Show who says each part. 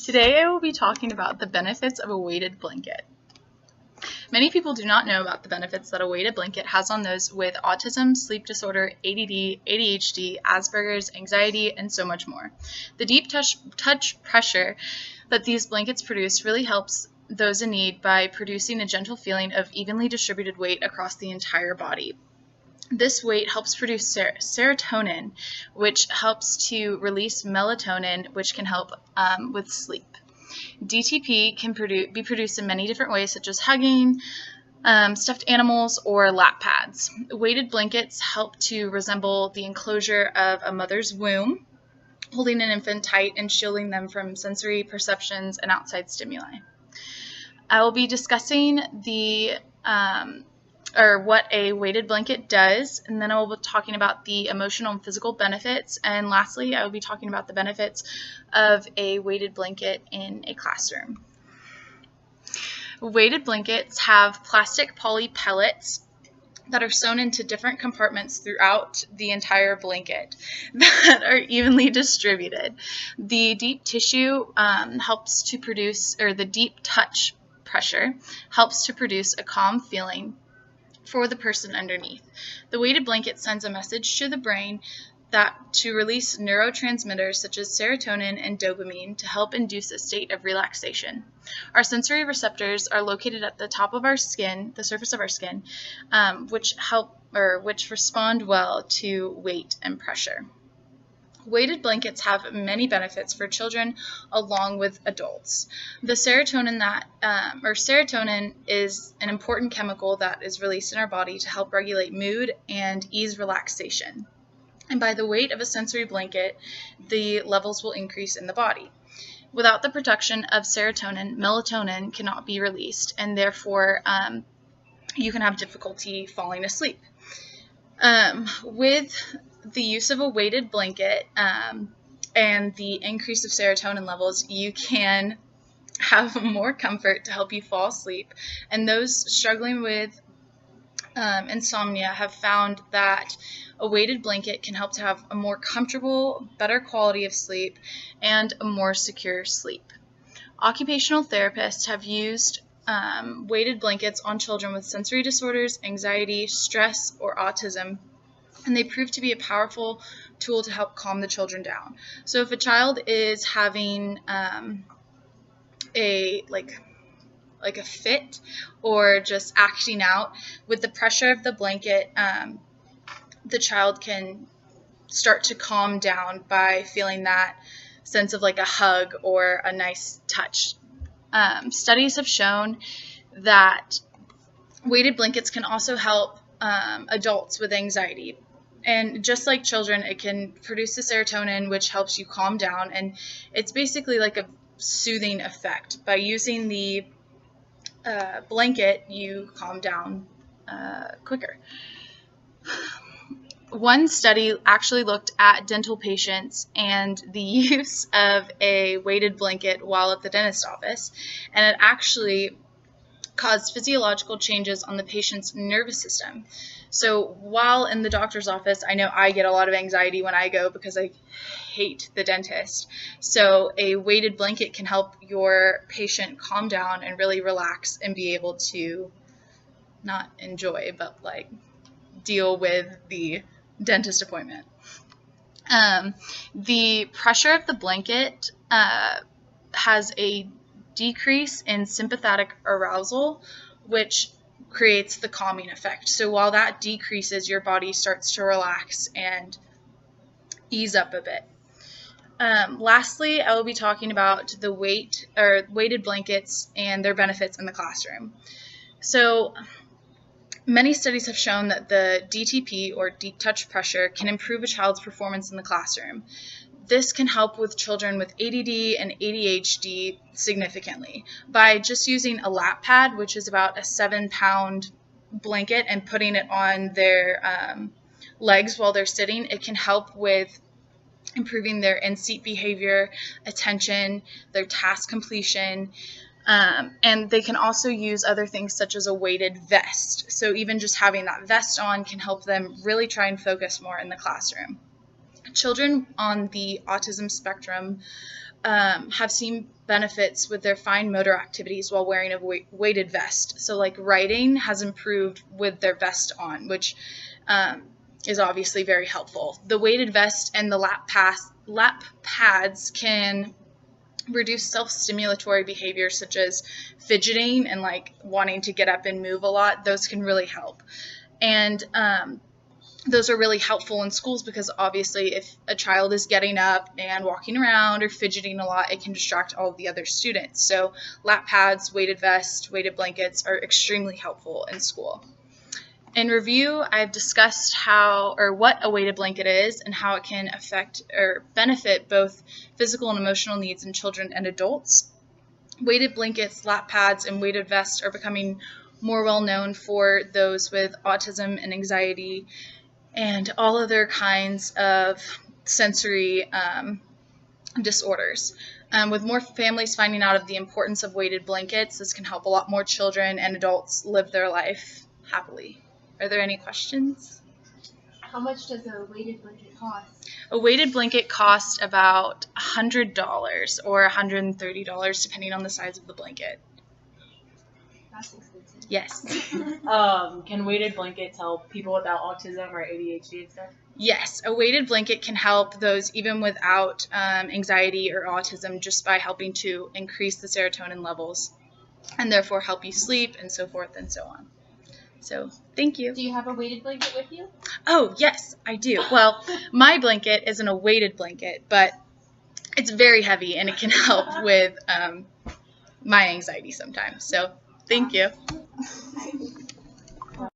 Speaker 1: Today I will be talking about the benefits of a weighted blanket. Many people do not know about the benefits that a weighted blanket has on those with autism, sleep disorder, ADD, ADHD, Asperger's, anxiety, and so much more. The deep touch pressure that these blankets produce really helps those in need by producing a gentle feeling of evenly distributed weight across the entire body. This weight helps produce serotonin, which helps to release melatonin, which can help with sleep. DTP can be produced in many different ways, such as hugging, stuffed animals, or lap pads. Weighted blankets help to resemble the enclosure of a mother's womb, holding an infant tight and shielding them from sensory perceptions and outside stimuli. I will be discussing what a weighted blanket does, and then I will be talking about the emotional and physical benefits, and lastly I will be talking about the benefits of a weighted blanket in a classroom. Weighted blankets have plastic poly pellets that are sewn into different compartments throughout the entire blanket that are evenly distributed. The deep tissue helps to produce, or the deep touch pressure helps to produce a calm feeling for the person underneath. The weighted blanket sends a message to the brain to release neurotransmitters such as serotonin and dopamine to help induce a state of relaxation. Our receptors are located at the top of our skin, the surface of our skin, which respond well to weight and pressure. Weighted blankets have many benefits for children along with adults. The serotonin serotonin is an important chemical that is released in our body to help regulate mood and ease relaxation. And by the weight of a sensory blanket, the levels will increase in the body. Without the production of serotonin, melatonin cannot be released, and therefore you can have difficulty falling asleep. With the use of a weighted blanket and the increase of serotonin levels, you can have more comfort to help you fall asleep. And those struggling with insomnia have found that a weighted blanket can help to have a more comfortable, better quality of sleep and a more secure sleep. Occupational therapists have used weighted blankets on children with sensory disorders, anxiety, stress, or autism, and they prove to be a powerful tool to help calm the children down. So if a child is having a fit or just acting out, with the pressure of the blanket, the child can start to calm down by feeling that sense of like a hug or a nice touch. Studies have shown that weighted blankets can also help adults with anxiety. And just like children, it can produce the serotonin, which helps you calm down, and it's basically like a soothing effect. By using the blanket, you calm down quicker. One study actually looked at dental patients and the use of a weighted blanket while at the dentist office, and it actually caused physiological changes on the patient's nervous system. So while in the doctor's office, I know I get a lot of anxiety when I go because I hate the dentist. So a weighted blanket can help your patient calm down and really relax and be able to not enjoy, but like deal with the dentist appointment. The pressure of the blanket has a decrease in sympathetic arousal, which creates the calming effect. So while that decreases, your body starts to relax and ease up a bit. Lastly, I will be talking about the weighted blankets and their benefits in the classroom. So many studies have shown that the DTP, or deep touch pressure, can improve a child's performance in the classroom. This can help with children with ADD and ADHD significantly. By just using a lap pad, which is about a 7-pound blanket, and putting it on their legs while they're sitting, it can help with improving their in-seat behavior, attention, their task completion, and they can also use other things such as a weighted vest. So even just having that vest on can help them really try and focus more in the classroom. Children on the autism spectrum have seen benefits with their fine motor activities while wearing a weighted vest. So like writing has improved with their vest on, which is obviously very helpful. The weighted vest and the lap pads can reduce self-stimulatory behavior such as fidgeting and like wanting to get up and move a lot. Those can really help. And those are really helpful in schools because obviously if a child is getting up and walking around or fidgeting a lot, it can distract all of the other students. So lap pads, weighted vest, weighted blankets are extremely helpful in school. In review, I've discussed what a weighted blanket is and how it can affect or benefit both physical and emotional needs in children and adults. Weighted blankets, lap pads, and weighted vests are becoming more well known for those with autism and anxiety and all other kinds of sensory disorders. With more families finding out of the importance of weighted blankets, this can help a lot more children and adults live their life happily. Are there any questions?
Speaker 2: How much does a weighted blanket cost?
Speaker 1: A weighted blanket costs about $100 or $130 depending on the size of the blanket.
Speaker 2: That's expensive.
Speaker 1: Yes.
Speaker 3: Can weighted blankets help people without autism or ADHD and stuff?
Speaker 1: Yes, a weighted blanket can help those even without anxiety or autism just by helping to increase the serotonin levels and therefore help you sleep and so forth and so on. So, thank you.
Speaker 2: Do you have a weighted blanket with you?
Speaker 1: Oh, yes, I do. Well, my blanket isn't a weighted blanket, but it's very heavy and it can help with my anxiety sometimes. So, thank you.